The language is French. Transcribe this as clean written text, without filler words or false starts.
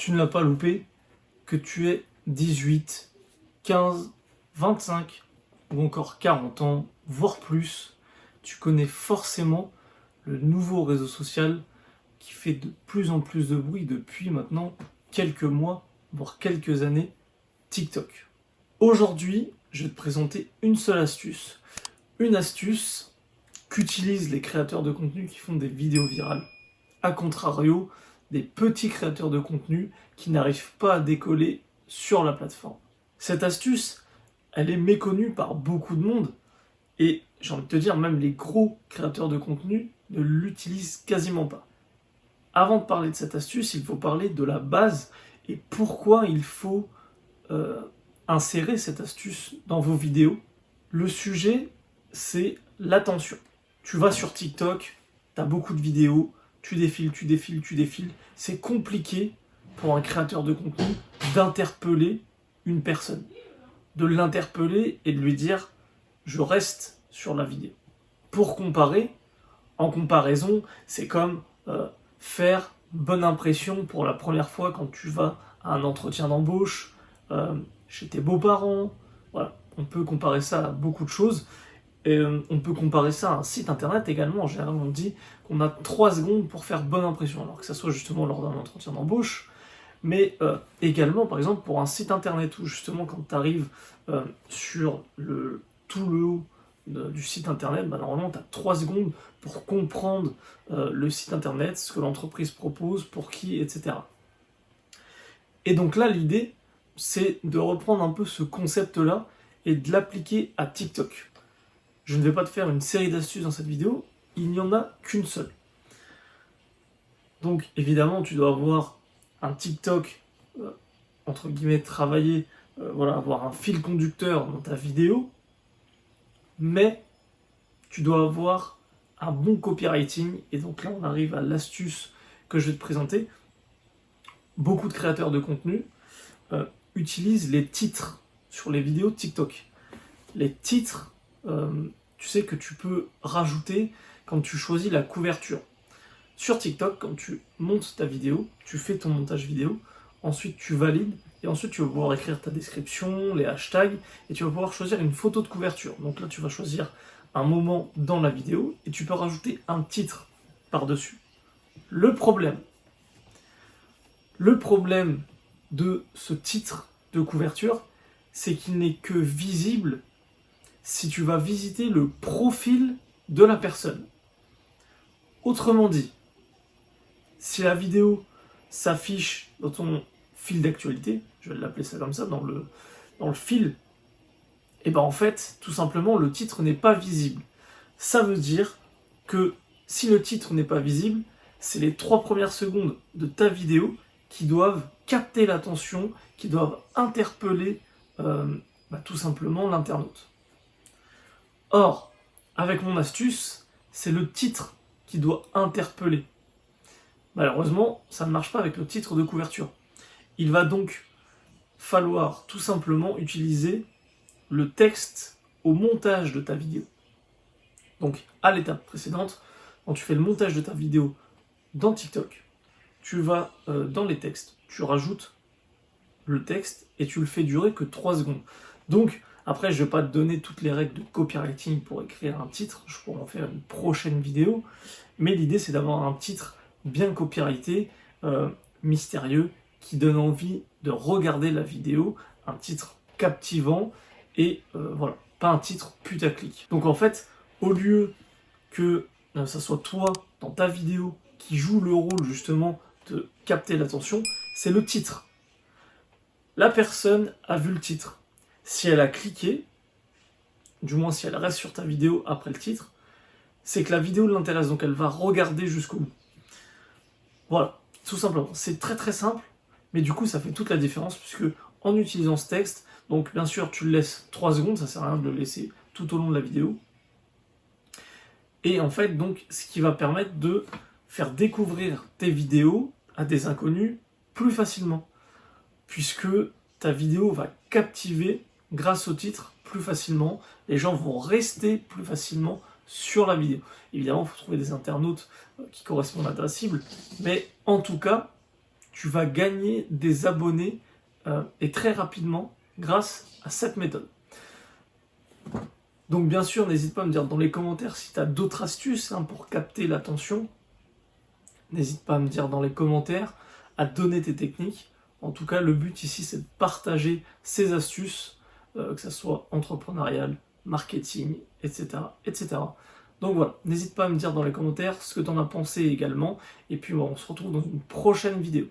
tu ne l'as pas loupé, que tu aies 18, 15, 25 ou encore 40 ans, voire plus, tu connais forcément le nouveau réseau social qui fait de plus en plus de bruit depuis maintenant quelques mois, voire quelques années, TikTok. Aujourd'hui, je vais te présenter une seule astuce. Une astuce qu'utilisent les créateurs de contenu qui font des vidéos virales. A contrario, des petits créateurs de contenu qui n'arrivent pas à décoller sur la plateforme. Cette astuce, elle est méconnue par beaucoup de monde et j'ai envie de te dire, même les gros créateurs de contenu ne l'utilisent quasiment pas. Avant de parler de cette astuce, il faut parler de la base et pourquoi il faut insérer cette astuce dans vos vidéos. Le sujet, c'est l'attention. Tu vas sur TikTok, tu as beaucoup de vidéos, tu défiles. C'est compliqué pour un créateur de contenu d'interpeller une personne. De l'interpeller et de lui dire « je reste sur la vidéo ». Pour comparer, en comparaison, c'est comme faire bonne impression pour la première fois quand tu vas à un entretien d'embauche, chez tes beaux-parents. Voilà, on peut comparer ça à beaucoup de choses. Et on peut comparer ça à un site internet également. En général, on dit qu'on a 3 secondes pour faire bonne impression, alors que ça soit justement lors d'un entretien d'embauche, mais également, par exemple, pour un site internet, où justement, quand tu arrives sur tout le haut du site internet, bah, normalement, tu as 3 secondes pour comprendre le site internet, ce que l'entreprise propose, pour qui, etc. Et donc là, l'idée, c'est de reprendre un peu ce concept-là et de l'appliquer à TikTok. Je ne vais pas te faire une série d'astuces dans cette vidéo, il n'y en a qu'une seule. Donc évidemment, tu dois avoir un TikTok, entre guillemets, travaillé, voilà, avoir un fil conducteur dans ta vidéo, mais tu dois avoir un bon copywriting, et donc là on arrive à l'astuce que je vais te présenter. Beaucoup de créateurs de contenu utilisent les titres sur les vidéos TikTok. Les titres, tu sais que tu peux rajouter quand tu choisis la couverture. Sur TikTok, quand tu montes ta vidéo, tu fais ton montage vidéo, ensuite tu valides, et ensuite tu vas pouvoir écrire ta description, les hashtags, et tu vas pouvoir choisir une photo de couverture. Donc là, tu vas choisir un moment dans la vidéo, et tu peux rajouter un titre par-dessus. Le problème de ce titre de couverture, c'est qu'il n'est que visible si tu vas visiter le profil de la personne. Autrement dit, si la vidéo s'affiche dans ton fil d'actualité, je vais l'appeler ça comme ça, dans le fil, et ben en fait, tout simplement, le titre n'est pas visible. Ça veut dire que si le titre n'est pas visible, c'est les 3 premières secondes de ta vidéo qui doivent capter l'attention, qui doivent interpeller tout simplement l'internaute. Or, avec mon astuce, c'est le titre qui doit interpeller. Malheureusement, ça ne marche pas avec le titre de couverture. Il va donc falloir tout simplement utiliser le texte au montage de ta vidéo. Donc, à l'étape précédente, quand tu fais le montage de ta vidéo dans TikTok, tu vas dans les textes, tu rajoutes le texte et tu le fais durer que 3 secondes. Donc, après, je ne vais pas te donner toutes les règles de copywriting pour écrire un titre, je pourrais en faire une prochaine vidéo, mais l'idée c'est d'avoir un titre bien copyrighté, mystérieux, qui donne envie de regarder la vidéo, un titre captivant, et voilà, pas un titre putaclic. Donc en fait, au lieu que ça soit toi, dans ta vidéo, qui joue le rôle justement de capter l'attention, c'est le titre. La personne a vu le titre. Si elle a cliqué, du moins si elle reste sur ta vidéo après le titre, c'est que la vidéo l'intéresse, donc elle va regarder jusqu'au bout. Voilà, tout simplement. C'est très très simple, mais du coup ça fait toute la différence, puisque en utilisant ce texte, donc bien sûr tu le laisses 3 secondes, ça sert à rien de le laisser tout au long de la vidéo, et en fait donc ce qui va permettre de faire découvrir tes vidéos à des inconnus plus facilement, puisque ta vidéo va captiver grâce au titre plus facilement, les gens vont rester plus facilement sur la vidéo. Évidemment, il faut trouver des internautes qui correspondent à ta cible, mais en tout cas, tu vas gagner des abonnés et très rapidement grâce à cette méthode. Donc bien sûr, n'hésite pas à me dire dans les commentaires si tu as d'autres astuces pour capter l'attention. N'hésite pas à me dire dans les commentaires, à donner tes techniques. En tout cas, le but ici, c'est de partager ces astuces, que ce soit entrepreneurial, marketing, etc., etc. Donc voilà, n'hésite pas à me dire dans les commentaires ce que tu en as pensé également. Et puis on se retrouve dans une prochaine vidéo.